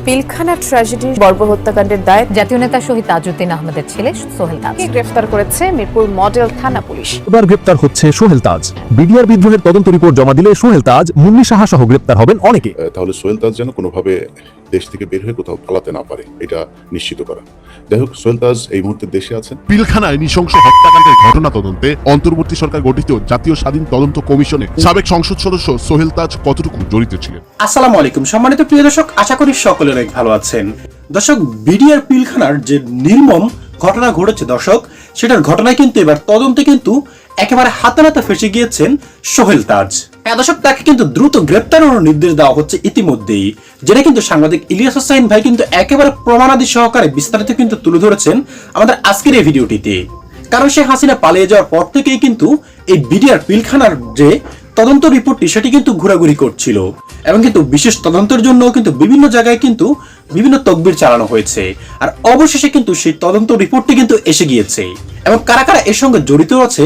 পিলখানা ট্র্যাজেডির বর্বর হত্যাকাণ্ডের দায় জাতীয় নেতা শহীদ তাজউদ্দিন আহমেদের ছেলে সোহেল তাজ গ্রেফতার করেছে মিরপুর মডেল থানা পুলিশ। এবার গ্রেপ্তার হচ্ছে সোহেল তাজ। বিডিআর বিদ্রোহের তদন্ত রিপোর্ট জমা দিলে সোহেল তাজ, মুন্নি সাহা সহ গ্রেপ্তার হবেন অনেকে। তাহলে সোহেল তাজ যেন কোনোভাবে দেশ থেকে বের হয়ে কোথাও পালাতে না পারে, এটা নিশ্চিত করা। যাই হোক, সোহেল তাজ এই মুহূর্তে দেশে আছেন। পিলখানায় নৃশংস হত্যাকাণ্ডের ঘটনা তদন্তে অন্তর্বর্তী সরকার গঠিত জাতীয় স্বাধীন তদন্ত কমিশনে সাবেক সংসদ সদস্য সোহেল তাজ কতটুকু জড়িত ছিলেন? আসসালামু আলাইকুম সম্মানিত প্রিয় দর্শক, আশা করি সকলে অনেক ভালো আছেন। দর্শক, বিডিআর পিলখানার যে নির্মম ঘটনা ঘটেছে দর্শক, সেটার ঘটনায় কিন্তু এবার তদন্তে কিন্তু একেবারে হাতে নাতে ফেসে গিয়েছেন সোহেল তাজ। হ্যাঁ দর্শক, তাকে কিন্তু দ্রুত গ্রেপ্তারের নির্দেশ দেওয়া হচ্ছে ইতিমধ্যেই, যেটা কিন্তু সাংবাদিক ইলিয়াস হোসাইন ভাই কিন্তু একেবারে প্রমাণাদি সহকারে বিস্তারিত কিন্তু তুলে ধরেছেন আমাদের আজকের এই ভিডিওটিতে। কারণ শেখ হাসিনা পালিয়ে যাওয়ার পর থেকেই কিন্তু এই বিডিআর পিলখানার যে তদন্ত রিপোর্টটি সেটি কিন্তু ঘোরাঘুরি করছিল এবং কিন্তু বিশেষ তদন্তের জন্য কিন্তু বিভিন্ন জায়গায় কিন্তু বিভিন্ন তদবির চালানো হয়েছে। আর অবশেষে কিন্তু সেই তদন্ত রিপোর্টটি কিন্তু এসে গিয়েছে এবং কারা কারা এর সঙ্গে জড়িত আছে,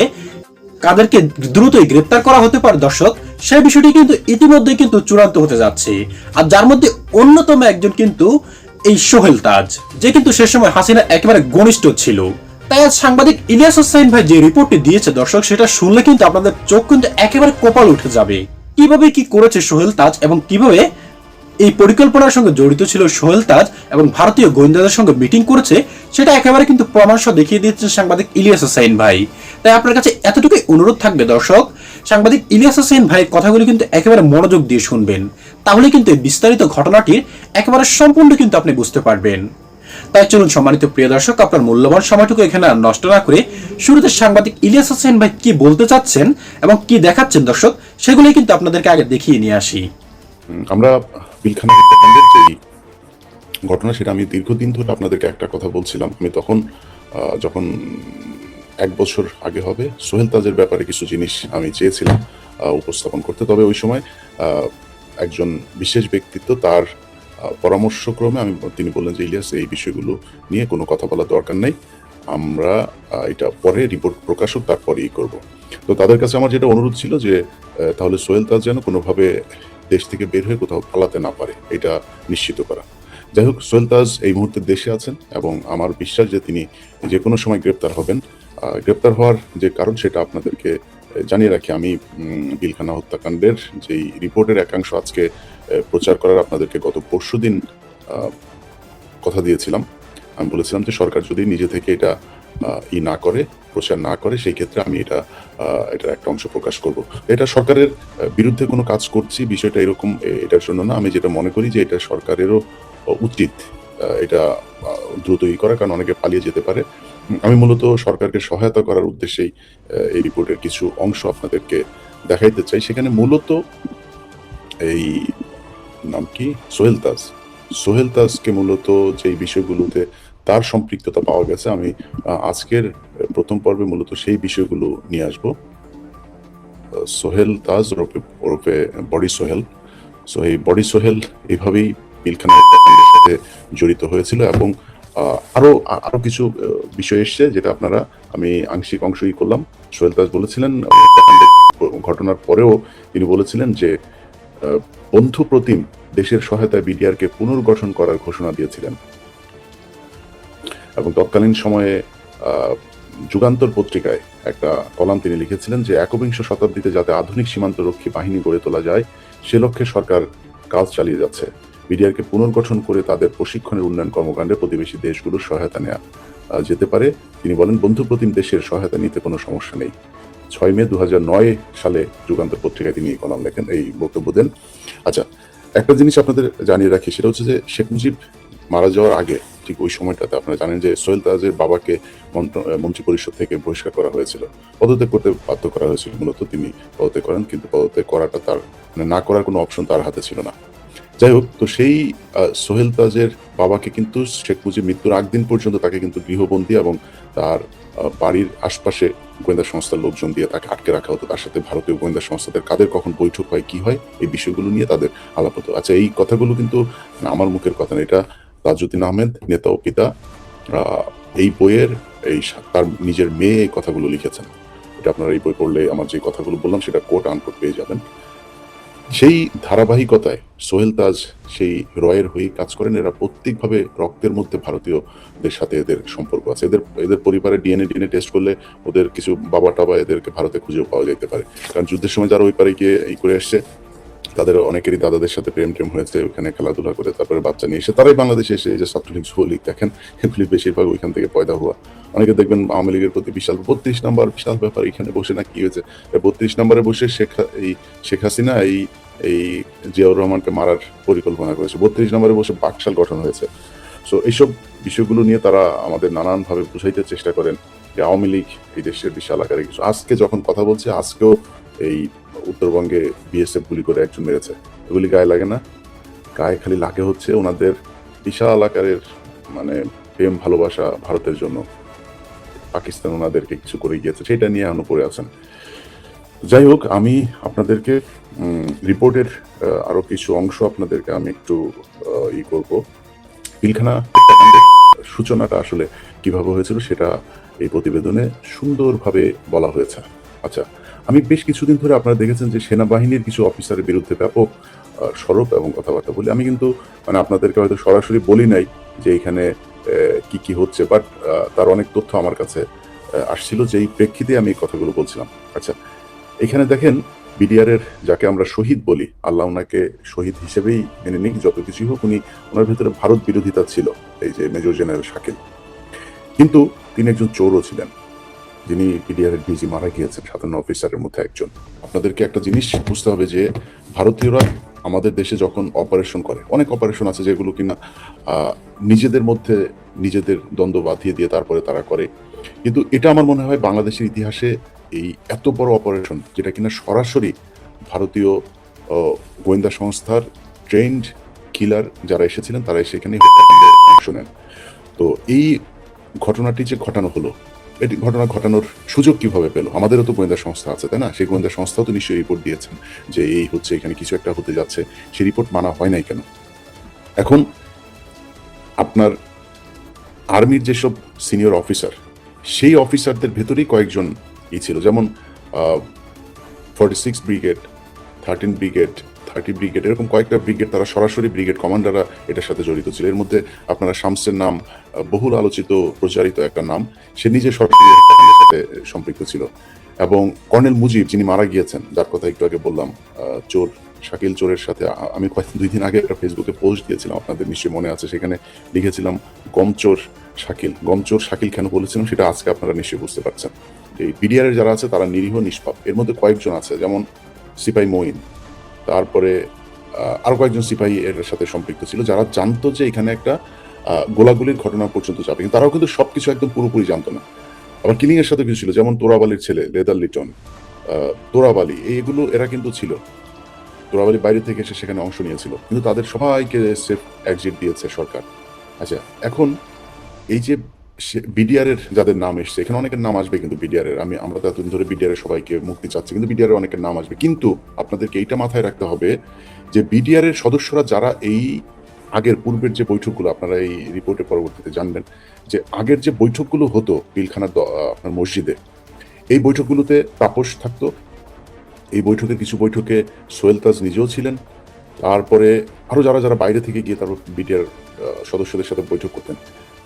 কাদেরকে দ্রুতই গ্রেপ্তার করা হতে পারে দর্শক, সেই বিষয়টি কিন্তু ইতিমধ্যে কিন্তু চূড়ান্ত হতে যাচ্ছে। আর যার মধ্যে অন্যতম একজন কিন্তু এই সোহেল তাজ, যে কিন্তু সে সময় হাসিনা একেবারে ঘনিষ্ঠ ছিল। তাই আজ সাংবাদিক ইলিয়াস হোসাইন ভাই যে রিপোর্টটি দিয়েছে দর্শক, সেটা শুনলে কিন্তু আপনাদের চোখ কিন্তু একেবারে কপাল উঠে যাবে। কিভাবে কি করেছে সোহেল তাজ এবং কিভাবে এই পরিকল্পনার সঙ্গে জড়িত ছিল সোহেল তাজ এবং ভারতীয় গোয়েন্দাদের সঙ্গে মিটিং করেছে, সেটা একেবারে কিন্তু প্রমাণসহ দেখিয়ে দিয়েছেন সাংবাদিক ইলিয়াস হোসাইন ভাই। তাই আপনার কাছে এতটুকুই অনুরোধ থাকবে দর্শক, সাংবাদিক ইলিয়াস হোসাইন ভাইয়ের কথাগুলি কিন্তু একেবারে মনোযোগ দিয়ে শুনবেন, তাহলে কিন্তু এই বিস্তারিত ঘটনাটির একেবারে সম্পূর্ণ কিন্তু আপনি বুঝতে পারবেন। তাই চলুন সম্মানিত প্রিয় দর্শক, আপনার মূল্যবান সময়টুকু এখানে আর নষ্ট না করে শুরুতে সাংবাদিক ইলিয়াস হোসেন ভাই কি বলতে চাচ্ছেন এবং কি দেখাচ্ছেন দর্শক, সেগুলি কিন্তু আপনাদেরকে আগে দেখিয়ে নিয়ে আসি। আমরা পিলখানা হত্যাকাণ্ডের যে ঘটনা, সেটা আমি দীর্ঘদিন ধরে আপনাদেরকে একটা কথা বলছিলাম। আমি তখন যখন 1 বছর আগে হবে, সোহেল তাজের ব্যাপারে কিছু জিনিস আমি চেয়েছিলাম উপস্থাপন করতে। তবে ওই সময় একজন বিশেষ ব্যক্তিত্ব, তার পরামর্শক্রমে তিনি বললেন যে ইলিয়াস, এই বিষয়গুলো নিয়ে কোনো কথা বলার দরকার নেই, আমরা এটা পরে রিপোর্ট প্রকাশ হোক তারপরেই করব। তো তাদের কাছে আমার যেটা অনুরোধ ছিল যে তাহলে সোহেল তাজ যেন কোনোভাবে দেশ থেকে বের হয়ে কোথাও পালাতে না পারে, এটা নিশ্চিত করা। যাই হোক, সোহেল তাজ এই মুহূর্তে দেশে আছেন এবং আমার বিশ্বাস যে তিনি যে কোনো সময় গ্রেপ্তার হবেন। গ্রেপ্তার হওয়ার যে কারণ সেটা আপনাদেরকে জানিয়ে রাখি। আমি পিলখানা হত্যাকাণ্ডের যেই রিপোর্টের একাংশ আজকে প্রচার করার আপনাদেরকে গত পরশুদিন কথা দিয়েছিলাম। আমি বলেছিলাম যে সরকার যদি নিজে থেকে এটা না করে, প্রচার না করে, সেই ক্ষেত্রে আমি এটার একটা অংশ প্রকাশ করব। এটা সরকারের বিরুদ্ধে কোনো কাজ করছি বিষয়টা এরকম, এটার জন্য না। আমি যেটা মনে করি যে এটা সরকারেরও উচিত এটা দ্রুতই করা, কারণ অনেকে পালিয়ে যেতে পারে। আমি মূলত সরকারকে সহায়তা করার উদ্দেশ্যেই এই রিপোর্টের কিছু অংশ আপনাদেরকে দেখাইতে চাই। সেখানে মূলত এই নাম কি, সোহেল তাজকে মূলত যেই বিষয়গুলোতে তার সম্পৃক্ততা পাওয়া গেছে, আমি আজকের প্রথম পর্বে মূলত সেই বিষয়গুলো নিয়ে আসবো। সোহেল তাজ ওরফে বডি সোহেল। সো এই বডি সোহেল এইভাবেই পিলখানা হত্যাকাণ্ডের সাথে জড়িত হয়েছিল এবং আরো কিছু বিষয় এসছে, যেটা আমি আংশিক অংশই করলাম। সোহেল তাজ বলেছিলেন হত্যাকাণ্ডের ঘটনার পরেও তিনি বলেছিলেন যে বন্ধু প্রতিম দেশের সহায়তায় বিডিআরকে পুনর্গঠন করার ঘোষণা দিয়েছিলেন এবং তৎকালীন সময়ে যুগান্তর পত্রিকায় একটা কলাম তিনি লিখেছিলেন যে একবিংশ শতাব্দীতে যাতে আধুনিক সীমান্তরক্ষী বাহিনী গড়ে তোলা যায়, সে লক্ষ্যে সরকার কাজ চালিয়ে যাচ্ছে। বিডিআরকে পুনর্গঠন করে তাদের প্রশিক্ষণের উন্নয়ন কর্মকাণ্ডে প্রতিবেশী দেশগুলোর সহায়তা নেওয়া যেতে পারে। তিনি বলেন বন্ধুপ্রতিম দেশের সহায়তা নিতে কোনো সমস্যা নেই। 6 মে 2009 সালে যুগান্তর পত্রিকায় তিনি কলাম লেখেন, এই বক্তব্য দেন। আচ্ছা, একটা জিনিস আপনাদের জানিয়ে রাখি, সেটা হচ্ছে যে শেখ মুজিব মারা যাওয়ার আগে ঠিক ওই সময়টাতে আপনারা জানেন যে সোহেল তাজের বাবাকে মন্ত্রী পরিষদ থেকে বহিষ্কার করা হয়েছিল, পদত্যাগ করতে বাধ্য করা হয়েছিল। মূলত তিনি পদত্যাগ করেন, কিন্তু পদত্যাগ করাটা তার না করার কোনো অপশন তার হাতে ছিল না। যাই হোক, তো সেই সোহেল তাজের বাবাকে কিন্তু শেখ মুজিব মৃত্যুর আগ দিন পর্যন্ত তাকে কিন্তু গৃহবন্দী এবং তার বাড়ির আশপাশে গোয়েন্দা সংস্থার লোকজন দিয়ে তাকে আটকে রাখা হতো। তার সাথে ভারতীয় গোয়েন্দা সংস্থাদের কাদের কখন বৈঠক হয়, কি হয়, এই বিষয়গুলো নিয়ে তাদের আলাপ হতো। আচ্ছা, এই কথাগুলো কিন্তু আমার মুখের কথা না, এটা তাজউদ্দিন আহমেদ, নেতা ও পিতা, এই বইয়ের তার নিজের মেয়ে এই কথাগুলো লিখেছেন। এটা আপনারা এই বই পড়লে আমার যে কথাগুলো বললাম সেটা কোট আনকোট পেয়ে যাবেন। সেই ধারাবাহিকতায় সোহেল তাজ সেই রয়ের হয়ে কাজ করেন। এরা প্রত্যেকভাবে রক্তের মধ্যে ভারতীয়দের সাথে এদের সম্পর্ক আছে। এদের পরিবারের ডিএনএ টেস্ট করলে ওদের কিছু বাবা টাবা এদেরকে ভারতে খুঁজেও পাওয়া যেতে পারে, কারণ যুদ্ধের সময় যারা ওই পারে গিয়ে এই করে এসছে তাদের অনেকেরই দাদাদের সাথে প্রেম হয়েছে, ওইখানে খেলাধুলা করে তারপরে বাচ্চা নিয়ে এসে তারাই বাংলাদেশে এসে এই যে ছাত্রলীগ যুবলীগ দেখেন, এগুলি বেশিরভাগ ওইখান থেকে পয়দা হওয়া। অনেকে দেখবেন আওয়ামী লীগের প্রতি বিশাল 32 নম্বর বিশাল ব্যাপার, এখানে বসে না কি হয়েছে 32 নম্বরে বসে শেখ হাসিনা এই জিয়াউর রহমানকে মারার পরিকল্পনা করেছে, 32 নম্বরে বসে বাকশাল গঠন হয়েছে। সো এইসব বিষয়গুলো নিয়ে তারা আমাদের নানানভাবে বুঝাইতে চেষ্টা করেন যে আওয়ামী লীগ এই দেশের বিশাল আকারে কিছু। আজকে যখন কথা বলছে, আজকেও এই উত্তরবঙ্গে বিএসএফ গুলি করে একজন মেরেছে, এগুলি গায়ে লাগে না? গায়ে খালি লাগে হচ্ছে ওনাদের বিশাল আকারের মানে প্রেম ভালোবাসা ভারতের জন্য। পাকিস্তান ওনাদেরকে কিছু করে গিয়েছে, সেটা নিয়ে এখনো পড়ে আছেন। যাই হোক, আমি আপনাদেরকে রিপোর্টের আরো কিছু অংশ আপনাদেরকে আমি একটু করব। পিলখানা হত্যাকাণ্ডের সূচনাটা আসলে কিভাবে হয়েছিল সেটা এই প্রতিবেদনে সুন্দরভাবে বলা হয়েছে। আচ্ছা, আমি বেশ কিছুদিন ধরে আপনারা দেখেছেন যে সেনাবাহিনীর কিছু অফিসারের বিরুদ্ধে ব্যাপক সরব এবং কথাবার্তা বলি। আমি কিন্তু মানে আপনাদেরকে হয়তো সরাসরি বলি নাই যে এখানে কি হচ্ছে, বাট তার অনেক তথ্য আমার কাছে আসছিল, যেই প্রেক্ষিতে আমি এই কথাগুলো বলছিলাম। আচ্ছা, এখানে দেখেন বিডিআরের যাকে আমরা শহীদ বলি, আল্লাহ ওনাকে শহীদ হিসেবেই মেনে নিক, যত কিছুই হোক, ওনার ভেতরে ভারত বিরোধিতা ছিল, এই যে মেজর জেনারেল শাকিল। কিন্তু তিনি একজন চোরও ছিলেন, যিনি বিডিআর এর ডিজি মারা গিয়েছেন 57 অফিসারের মধ্যে একজন। আপনাদেরকে একটা জিনিস বুঝতে হবে যে ভারতীয়রা আমাদের দেশে যখন অপারেশন করে, অনেক অপারেশন আছে যেগুলো কিনা নিজেদের মধ্যে নিজেদের দ্বন্দ্ব বাঁধিয়ে দিয়ে তারপরে তারা করে, কিন্তু এটা আমার মনে হয় বাংলাদেশের ইতিহাসে এই এত বড় অপারেশন, যেটা কিনা সরাসরি ভারতীয় গোয়েন্দা সংস্থার ট্রেন্ড কিলার যারা এসেছিলেন তারা সেখানে হত্যাকাণ্ডে অংশ নেন। তো এই ঘটনাটি যে ঘটানো হলো, এটি ঘটনা ঘটানোর সুযোগ কিভাবে পেল? আমাদেরও তো গোয়েন্দা সংস্থা আছে, তাই না? সেই গোয়েন্দা সংস্থাও তো নিশ্চয়ই রিপোর্ট দিয়েছেন যে এই হচ্ছে, এখানে কিছু একটা হতে যাচ্ছে। সেই রিপোর্ট মানা হয় নাই কেন? এখন আপনার আর্মির যেসব সিনিয়র অফিসার, সেই অফিসারদের ভেতরেই কয়েকজন ছিল, যেমন 46 ব্রিগেড, 13 ব্রিগেড, 30 ব্রিগেড, এরকম কয়েকটা ব্রিগেড, তারা সরাসরি ব্রিগেড কমান্ডাররা এটার সাথে জড়িত ছিল। এর মধ্যে আপনারা শামসের নাম বহুল আলোচিত প্রচারিত একটা নাম, সে নিজে সরাসরি এর সাথে সম্পৃক্ত ছিল। এবং কর্নেল মুজিব, যিনি মারা গিয়েছেন, যার কথা একটু আগে বললাম, চোর শাকিল চোরের সাথে আমি 2 দিন আগে একটা ফেসবুকে পোস্ট দিয়েছিলাম, আপনাদের নিশ্চয়ই মনে আছে। সেখানে লিখেছিলাম গমচোর শাকিল। গমচোর শাকিল কেন বলেছিলাম সেটা আজকে আপনারা নিশ্চয়ই বুঝতে পারছেন। এই বিডিআর এর যারা আছে তারা নিরীহ নিষ্পাপ। এর মধ্যে কয়েকজন আছে, যেমন সিপাহী মঈন, তারপরে আরো কয়েকজন সিপাহী এর সাথে সম্পৃক্ত ছিল, যারা জানতো যে এখানে একটা গোলাগুলির ঘটনা পর্যন্ত যাবে, কিন্তু তারাও কিন্তু সবকিছু একদম পুরোপুরি জানতো না। আবার কিলিং এর সাথে কিছু ছিল, যেমন তোরাবালির ছেলে লেদার লিটন, তোরাবালি, এইগুলো এরা কিন্তু ছিল। তোরাবালি বাইরে থেকে এসে সেখানে অংশ নিয়েছিল, কিন্তু তাদের সবাইকে সেফ এক্সিট দিয়েছে সরকার। আচ্ছা, এখন এই যে বিডিআর এর যাদের নাম এসছে, এখানে অনেকের নাম আসবে, কিন্তু বিডিআর এর আমরা তো এতদিন ধরে বিডিআর এর সবাইকে মুক্তি চাচ্ছি, কিন্তু বিডিআর এর অনেকের নাম আসবে। কিন্তু আপনাদেরকে এইটা মাথায় রাখতে হবে যে বিডিআর এর সদস্যরা যারা এই আগের পূর্বের যে বৈঠকগুলো, আপনারা এই রিপোর্টে পরবর্তীতে জানবেন যে আগের যে বৈঠকগুলো হতো পিলখানার আপনার মসজিদে, এই বৈঠকগুলোতে তাপস থাকতো। এই বৈঠকের কিছু বৈঠকে সোহেল তাজ নিজেও ছিলেন। তারপরে আরো যারা বাইরে থেকে গিয়ে তারপর বিডিআর সদস্যদের সাথে বৈঠক করতেন।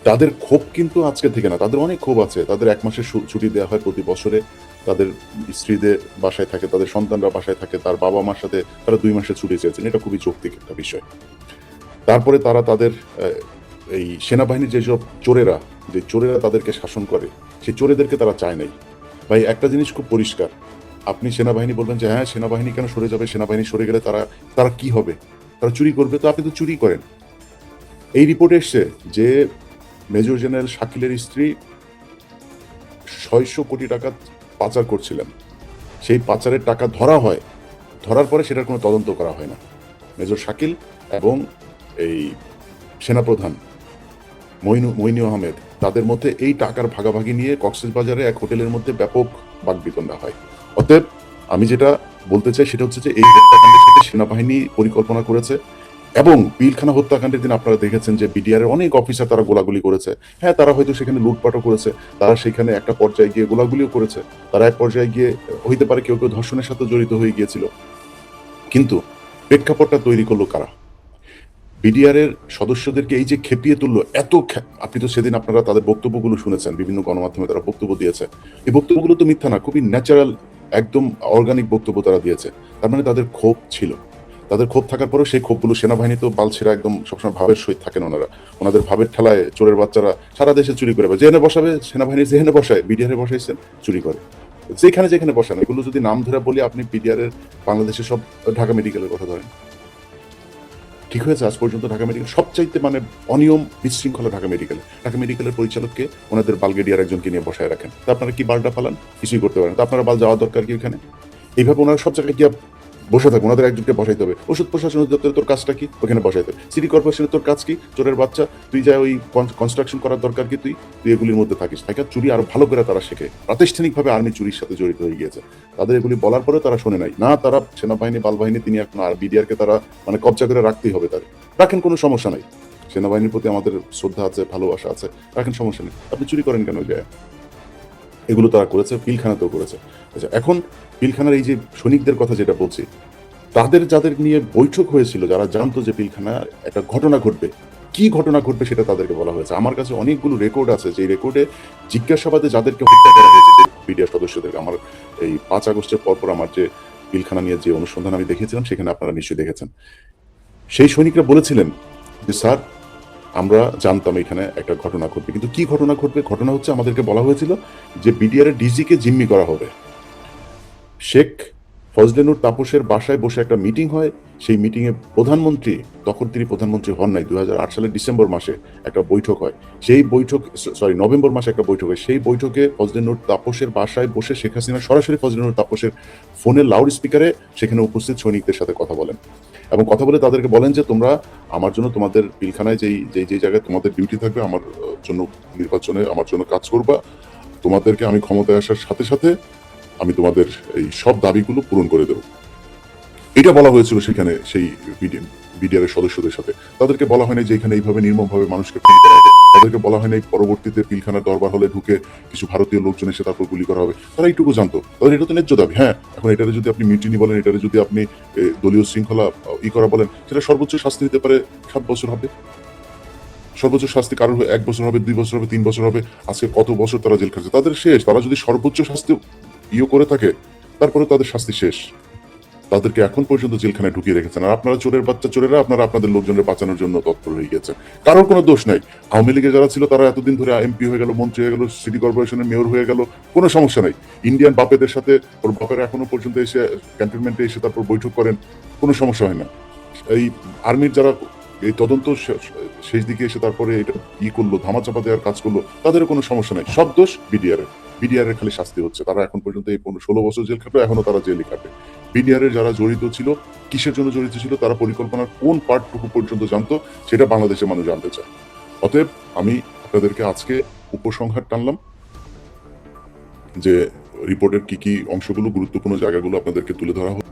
তাদের ক্ষোভ কিন্তু আজকে থেকে না, তাদের অনেক ক্ষোভ আছে। তাদের 1 মাসের ছুটি দেওয়া হয় প্রতি বছরে, তাদের স্ত্রীদের বাসায় থাকে, তাদের সন্তানরা বাসায় থাকে, তার বাবা মার সাথে তারা 2 মাসের ছুটি চেয়েছেন, এটা খুবই যৌক্তিক একটা বিষয়। তারপরে তারা তাদের এই সেনাবাহিনীর যেসব চোরেরা তাদেরকে শাসন করে, সেই চোরেদেরকে তারা চায় নাই। ভাই, একটা জিনিস খুব পরিষ্কার, আপনি সেনাবাহিনী বলবেন যে হ্যাঁ সেনাবাহিনী কেন সরে যাবে, সেনাবাহিনী সরে গেলে তারা কি হবে, তারা চুরি করবে, তো আপনি তো চুরি করেন। এই রিপোর্টে এসছে যে মেজর জেনারেল শাকিলের স্ত্রী 600 কোটি টাকা পাচার করছিলেন। সেই পাচারের টাকা ধরার পরে সেটার কোনো তদন্ত করা হয় না। মেজর শাকিল এবং এই সেনাপ্রধান মইনু আহমেদ, তাদের মধ্যে এই টাকার ভাগাভাগি নিয়ে কক্সবাজারে এক হোটেলের মধ্যে ব্যাপক বাকবিতণ্ডা হয়। অতএব আমি যেটা বলতে চাই সেটা হচ্ছে যে এই হত্যাকাণ্ডের সাথে সেনাবাহিনী পরিকল্পনা করেছে। এবং পিলখানা হত্যাকাণ্ডের দিন আপনারা দেখেছেন যে বিডিআর এর অনেক অফিসার তারা গোলাগুলি করেছে। হ্যাঁ, তারা হয়তো সেখানে লুটপাটও করেছে, তারা সেখানে একটা পর্যায়ে গিয়ে গোলাগুলিও করেছে, তারা এক পর্যায়ে গিয়ে হইতে পারে কেউ ধর্ষণের সাথে জড়িত হয়ে গিয়েছিল। কিন্তু প্রেক্ষাপটটা তৈরি করলো কারা? বিডিআর এর সদস্যদেরকে এই যে খেপিয়ে তুললো, আপনি তো সেদিন আপনারা তাদের বক্তব্যগুলো শুনেছেন, বিভিন্ন গণমাধ্যমে তারা বক্তব্য দিয়েছে। এই বক্তব্যগুলো তো মিথ্যা না, খুবই ন্যাচারাল, একদম অর্গানিক বক্তব্য তারা দিয়েছে। তার মানে তাদের ক্ষোভ ছিল। তাদের ক্ষোভ থাকার পরেও সেই ক্ষোভগুলো সেনাবাহিনী তো বালছেরা একদম সবসময় ভাবের সহিত থাকেন ওনাদের ভাবের ঠেলায় চোরের বাচ্চারা সারা দেশে চুরি করে, যেখানে বসাবে সেনাবাহিনীর যেখানে বসায় বিডিআর এ বসাইছেন চুরি করে, যেখানে যেখানে বসান। এগুলো যদি নাম ধরে বলি, আপনি বিডিআর এর বাংলাদেশের সব ঢাকা মেডিকেলের কথা ধরেন, ঠিক হয়েছে আজ পর্যন্ত ঢাকা মেডিকেল সবচাইতে মানে অনিয়ম বিশৃঙ্খলা ঢাকা মেডিকেলের পরিচালককে ওনাদের বালগেডিয়ার একজনকে নিয়ে বসায় রাখেন। তা আপনারা কি বালটা ফালান? কিছুই করতে পারেন। তা আপনারা বাল যাওয়া দরকার কি ওখানে? এইভাবে ওনারা সব জায়গায় গিয়ে বসে থাকবে, ওনাদের একজনকে বসাইতে হবে। ওষুধ প্রশাসন অধিদপ্তরের তোর কাজটা কি? ওখানে বসাইতে হবে। সিটি কর্পোরেশনের তোর কাজ কি? চোরের বাচ্চা, তুই যা ওই কনস্ট্রাকশন করার দরকার কি? তুই এগুলির মধ্যে থাকিস। তাই চুরি আরো ভালো করে তারা শেখে। প্রাতিষ্ঠানিকভাবে আর্মি চুরির সাথে জড়িত হয়ে গিয়েছে। তাদের এগুলি বলার পরেও তারা শোনে নাই। না, তারা সেনাবাহিনী বালবাহিনী তিনি এখন আর বিডিআরকে তারা মানে কবজা করে রাখতেই হবে। তাদের রাখেন, কোনো সমস্যা নাই। সেনাবাহিনীর প্রতি আমাদের শ্রদ্ধা আছে, ভালোবাসা আছে, রাখেন, সমস্যা নেই। আপনি চুরি করেন কেন? যায় এগুলো তারা করেছে, পিলখানাতেও করেছে। আচ্ছা, এখন পিলখানার এই যে সৈনিকদের কথা যেটা বলছি, যাদের নিয়ে বৈঠক হয়েছিল, যারা জানতো যে পিলখানা একটা ঘটনা ঘটবে, কি ঘটনা ঘটবে সেটা তাদেরকে বলা হয়েছে। আমার কাছে অনেকগুলো রেকর্ড আছে, যে রেকর্ডে জিজ্ঞাসাবাদে যাদেরকে হত্যা করা হয়েছে, যে বিডিআর সদস্যদেরকে, আমার এই 5 আগস্টের পরপর আমার যে পিলখানা নিয়ে যে অনুসন্ধান আমি দেখেছিলাম, সেখানে আপনারা নিশ্চয়ই দেখেছেন। সেই সৈনিকরা বলেছিলেন যে স্যার, আমরা জানতাম এখানে একটা ঘটনা ঘটবে, কিন্তু কি ঘটনা ঘটবে? ঘটনা হচ্ছে আমাদেরকে বলা হয়েছিল যে বিডিআর এর ডিজিকে জিম্মি করা হবে। শেখ ফজলেনুর তাপসের বাসায় বসে একটা মিটিং হয়। সেই মিটিংয়ে প্রধানমন্ত্রী, তখন তিনি প্রধানমন্ত্রী হন নাই, 2008 সালের ডিসেম্বর মাসে একটা বৈঠক হয়। সেই বৈঠক, নভেম্বর মাসে একটা বৈঠক হয়। সেই বৈঠকে ফজলেনুর তাপসের বাসায় বসে শেখ হাসিনা সরাসরি ফজলেনুর তাপসের ফোনের লাউড স্পিকারে সেখানে উপস্থিত সৈনিকদের সাথে কথা বলেন, এবং কথা বলে তাদেরকে বলেন যে তোমরা আমার জন্য তোমাদের পিলখানায় যেই জায়গায় তোমাদের ডিউটি থাকবে, আমার জন্য নির্বাচনে আমার জন্য কাজ করবা। তোমাদেরকে আমি ক্ষমতায় আসার সাথে সাথে আমি তোমাদের এই সব দাবিগুলো পূরণ করে দেব। এটা বলা হয়েছিল সেখানে সেই বিডিআর এর সদস্যদের সাথে। তাদেরকে বলা হয় না যে এখানে এইভাবে নির্মমভাবে মানুষকে খুন করা হবে। তাদেরকে বলা হয় না পরবর্তীতে পিলখানার দরবার হলে ঢুকে কিছু ভারতীয় লোকজন এসে তারপর গুলি করা হবে। তারা এইটুকু জানতো, তাদের এটা তো ন্যায্য দাবি। হ্যাঁ, এখন এটারে যদি আপনি মিউটিনি বলেন, এটারে যদি আপনি দলীয় শৃঙ্খলা করা বলেন, সেটা সর্বোচ্চ শাস্তি দিতে পারে 7 বছর হবে। সর্বোচ্চ শাস্তি কারোর 1 বছর হবে, 2 বছর হবে, 3 বছর হবে। আজকে কত বছর তারা জেল খাচ্ছে, তাদের শেষ। তারা যদি সর্বোচ্চ শাস্তি করে থাকে, তারপরে তাদের শাস্তি শেষ। তাদেরকে এখন পর্যন্ত জেলখানায় ঢুকিয়ে রেখেছেন। আর আপনারা চোরের বাচ্চা চোরেরা আপনারা আপনাদের লোকজনের বাঁচানোর জন্য তৎপর হয়ে গেছে। কারোর কোনো দোষ নাই। আওয়ামী লীগে যারা ছিল তারা এতদিন ধরে এমপি হয়ে গেল, মন্ত্রী হয়ে গেল, সিটি কর্পোরেশনের মেয়র হয়ে গেল, কোনো সমস্যা নাই। ইন্ডিয়ান বাপেদের সাথে ওর বাপেরা এখনো পর্যন্ত এসে ক্যান্টনমেন্টে এসে তারপর বৈঠক করেন, কোনো সমস্যা হয় না। এই আর্মির যারা এই তদন্ত শেষ দিকে এসে তারপরে এটা করলো, ধামাচাপা দেওয়ার কাজ করলো, তাদের কোনো সমস্যা নাই। সব দোষ বিডিআর এর খালি শাস্তি হচ্ছে। তারা এখন পর্যন্ত এই 16 বছর জেল খাটবে, এখনো তারা জেলই খাটবে। বিডিআর এর যারা জড়িত ছিল, কিসের জন্য জড়িত ছিল, তারা পরিকল্পনার কোন পার্টটুকু পর্যন্ত জানতো, সেটা বাংলাদেশের মানুষ জানতে চায়। অতএব আমি আপনাদেরকে আজকে উপসংহার টানলাম যে রিপোর্টের কি অংশগুলো, গুরুত্বপূর্ণ জায়গাগুলো আপনাদেরকে তুলে ধরা হবে।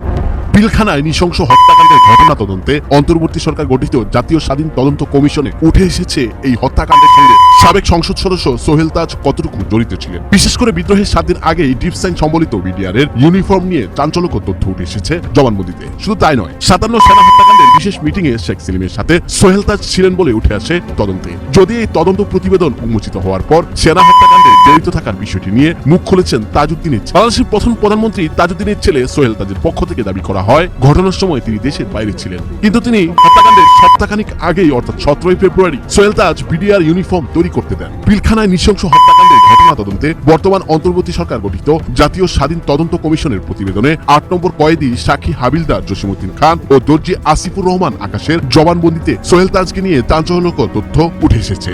পিলখানায় নৃশংস হত্যাকাণ্ডের ঘটনা তদন্তে অন্তর্বর্তী সরকার গঠিত জাতীয় স্বাধীন তদন্ত কমিশনে উঠে এসেছে এই হত্যাকাণ্ডের সঙ্গে সাবেক সংসদ সদস্য সোহেল তাজ কতটুকু জড়িত ছিলেন। বিশেষ করে বিদ্রোহের 7 দিন আগেই ডিপ সাইন সম্বলিত বিডিআর এর ইউনিফর্ম নিয়ে চাঞ্চল্যকর তথ্য উঠে এসেছে জবানবন্দিতে। শুধু তাই নয়, 57 সেনা হত্যাকাণ্ডের বিশেষ মিটিং এ শেখ সেলিমের সাথে সোহেল তাজ ছিলেন বলে উঠে আসে তদন্তে। যদি এই তদন্ত প্রতিবেদন উন্মোচিত হওয়ার পর সেনা হত্যাকাণ্ডে জড়িত থাকার বিষয়টি নিয়ে মুখ খুলেছেন তাজউদ্দিনের বাংলাদেশের প্রথম প্রধানমন্ত্রী তাজউদ্দিনের ছেলে সোহেল তাজের পক্ষ থেকে দাবি করা হয় ঘটনার সময় তিনি দেশের বাইরে ছিলেন, কিন্তু তিনি হত্যাকাণ্ডের সপ্তাহখানিক আগেই অর্থাৎ 17 ফেব্রুয়ারি সোহেল তাজ বিডিআর ইউনিফর্ম তৈরি করতে দেন। পিলখানায় নৃশংস হত্যাকাণ্ডের ঘটনা তদন্তে বর্তমান অন্তর্বর্তী সরকার গঠিত জাতীয় স্বাধীন তদন্ত কমিশনের প্রতিবেদনে 8 নম্বর কয়েদি সাক্ষী হাবিলদার জসিমউদ্দিন খান ও দর্জি আসিফুর রহমান আকাশের জবানবন্দিতে সোহেল তাজকে নিয়ে চাঞ্চল্যকর তথ্য উঠে এসেছে।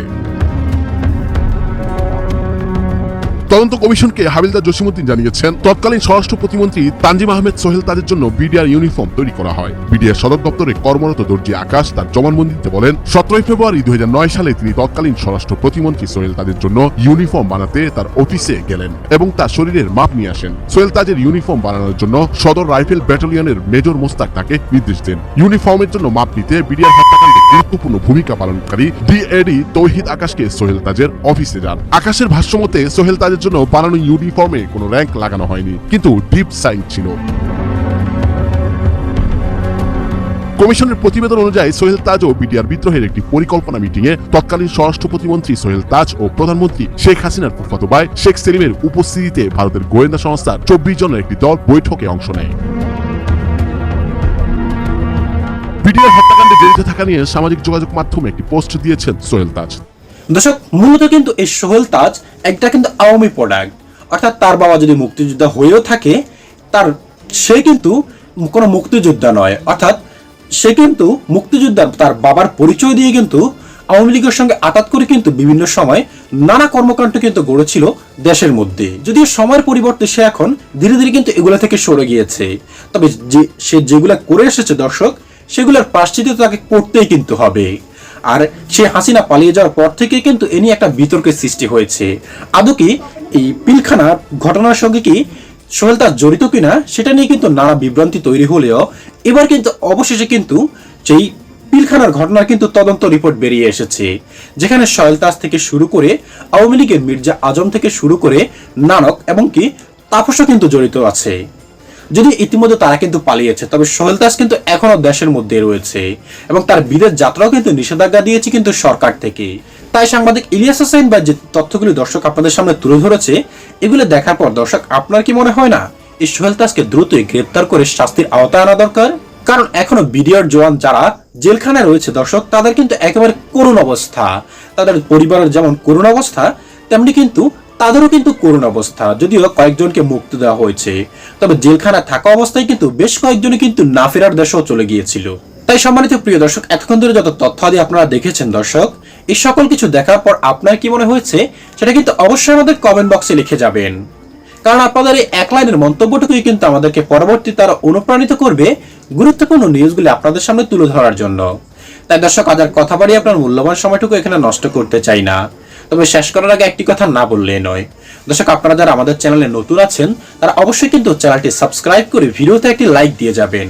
তদন্ত কমিশনকে হাবিলদার জসিমউদ্দিন জানিয়েছেন, তৎকালীন স্বরাষ্ট্র প্রতিমন্ত্রী তানজিম আহমেদ সোহেল তাজের জন্য বিডিআর ইউনিফর্ম তৈরি করা হয়। বিডিআর সদর দপ্তরে কর্মরত দর্জি আকাশ তার জবানবন্দিতে বলেন, 17 ফেব্রুয়ারি 2009 সালে তিনি তৎকালীন স্বরাষ্ট্র প্রতিমন্ত্রী সোহেল তাজের জন্য ইউনিফর্ম বানাতে তার অফিসে গেলেন এবং তার শরীরের মাপ নিয়ে আসেন। সোহেল তাজের ইউনিফর্ম বানানোর জন্য সদর রাইফেল ব্যাটালিয়নের মেজর মোস্তাক তাকে নির্দেশ দেন। ইউনিফর্মের জন্য মাপ নিতে বিডিআর হত্যাকাণ্ডে গুরুত্বপূর্ণ ভূমিকা পালনকারী ডিএডি তৌহিদ আকাশকে সোহেল তাজের অফিসে যান। আকাশের ভাষ্যমতে সোহেল তাজের জন্য বানানো ইউনিফর্মে কোনো র‍্যাঙ্ক লাগানো হয়নি, কিন্তু ডিপ সাইন ছিল। কমিশনের প্রতিবেদন অনুযায়ী সোহেল তাজ ও বিডিআর বিদ্রোহের একটি পরিকল্পনা মিটিংয়ে তৎকালীন স্বরাষ্ট্র প্রতিমন্ত্রী সোহেল তাজ ও প্রধানমন্ত্রী শেখ হাসিনার ফুফাতো ভাই শেখ সেলিমের উপস্থিতিতে ভারতের গোয়েন্দা সংস্থার 24 জনের একটি দল বৈঠকে অংশ নেয়। বিডিআর হত্যাকাণ্ডে জড়িত থাকা নিয়ে সামাজিক যোগাযোগ মাধ্যমে একটি পোস্ট দিয়েছেন সোহেল তাজ। দর্শক, মূলত কিন্তু এই সোহেল তাজ একটা কিন্তু আওয়ামী প্রোডাক্ট, অর্থাৎ তার বাবা যদি মুক্তিযোদ্ধা হয়েও থাকে সে কিন্তু কোনো মুক্তিযোদ্ধা নয়, অর্থাৎ সে কিন্তু মুক্তিযোদ্ধা তার বাবার পরিচয় দিয়ে কিন্তু আওয়ামী লীগের সঙ্গে আঘাত করে কিন্তু বিভিন্ন সময় নানা কর্মকাণ্ড কিন্তু গড়েছিল দেশের মধ্যে। যদিও সময়ের পরিবর্তে সে এখন ধীরে ধীরে কিন্তু এগুলো থেকে সরে গিয়েছে, তবে সে যেগুলা করে এসেছে দর্শক, সেগুলোর প্রায়শ্চিত্ত তাকে করতেই কিন্তু হবে। আর সে হাসিনা পালিয়ে যাওয়ার পর থেকে কিন্তু এ নিয়ে একটা বিতর্কের সৃষ্টি হয়েছে। আদৌ কি এই পিলখানার ঘটনার সঙ্গে কি সোহেল তাজ জড়িত কিনা সেটা নিয়ে কিন্তু নানা বিভ্রান্তি তৈরি হলেও এবার কিন্তু অবশেষে কিন্তু সেই পিলখানার ঘটনার কিন্তু তদন্ত রিপোর্ট বেরিয়ে এসেছে, যেখানে সোহেল তাজ থেকে শুরু করে আওয়ামী লীগের মির্জা আজম থেকে শুরু করে নানক এবং কি তাপসও কিন্তু জড়িত আছে। যদি ইতিমধ্যে তারা কিন্তু পালিয়েছে, তবে সোহেল তাজ কিন্তু এখনো দেশের মধ্যে রয়েছে এবং তার বিদেশ যাত্রাও কিন্তু নিষেধাজ্ঞা দিয়েছে কিন্তু সরকার থেকে। তাই সাংবাদিক ইলিয়াস হোসেন বা যে তথ্যগুলি দর্শক আপনাদের সামনে তুলে ধরেছে, এগুলো দেখার পর দর্শক আপনার কি মনে হয় না এই সোহেল তাজকে দ্রুতই গ্রেপ্তার করে শাস্তির আওতায় আনা দরকার? কারণ এখনো বিডিআর জওয়ান যারা জেলখানায় রয়েছে দর্শক, তাদের কিন্তু একেবারে করুণ অবস্থা। তাদের পরিবারের যেমন করুণ অবস্থা, তেমনি কিন্তু তাদেরও কিন্তু করুণ অবস্থা। যদিও কয়েকজনকে মুক্তি দেওয়া হয়েছে, তবে জেলখানায় থাকা অবস্থায় কিন্তু বেশ কয়েকজনই কিন্তু না ফেরার দেশেও চলে গিয়েছিল। তাই সম্মানিত প্রিয় দর্শক, এতক্ষণ ধরে যত তথ্যাদি আপনারা দেখেছেন দর্শক, এই সকল কিছু দেখার পর আপনার কি মনে হয়েছে সেটা কিন্তু অবশ্যই আমাদের কমেন্ট বক্সে লিখে যাবেন। কারণ আপনাদের এই এক লাইনের মন্তব্যটুকুই কিন্তু আমাদেরকে পরবর্তীতে আরো অনুপ্রাণিত করবে গুরুত্বপূর্ণ নিউজগুলি আপনাদের সামনে তুলে ধরার জন্য। তাই দর্শক, আজ আর কথা বাড়িয়ে আপনার মূল্যবান সময়টুকু এখানে নষ্ট করতে চাই না। তবে শেষ করার আগে একটি কথা না বললেই নয় দর্শক, আপনারা যারা আমাদের চ্যানেলে নতুন আছেন তারা অবশ্যই কিন্তু চ্যানেলটি সাবস্ক্রাইব করে ভিডিওতে একটি লাইক দিয়ে যাবেন।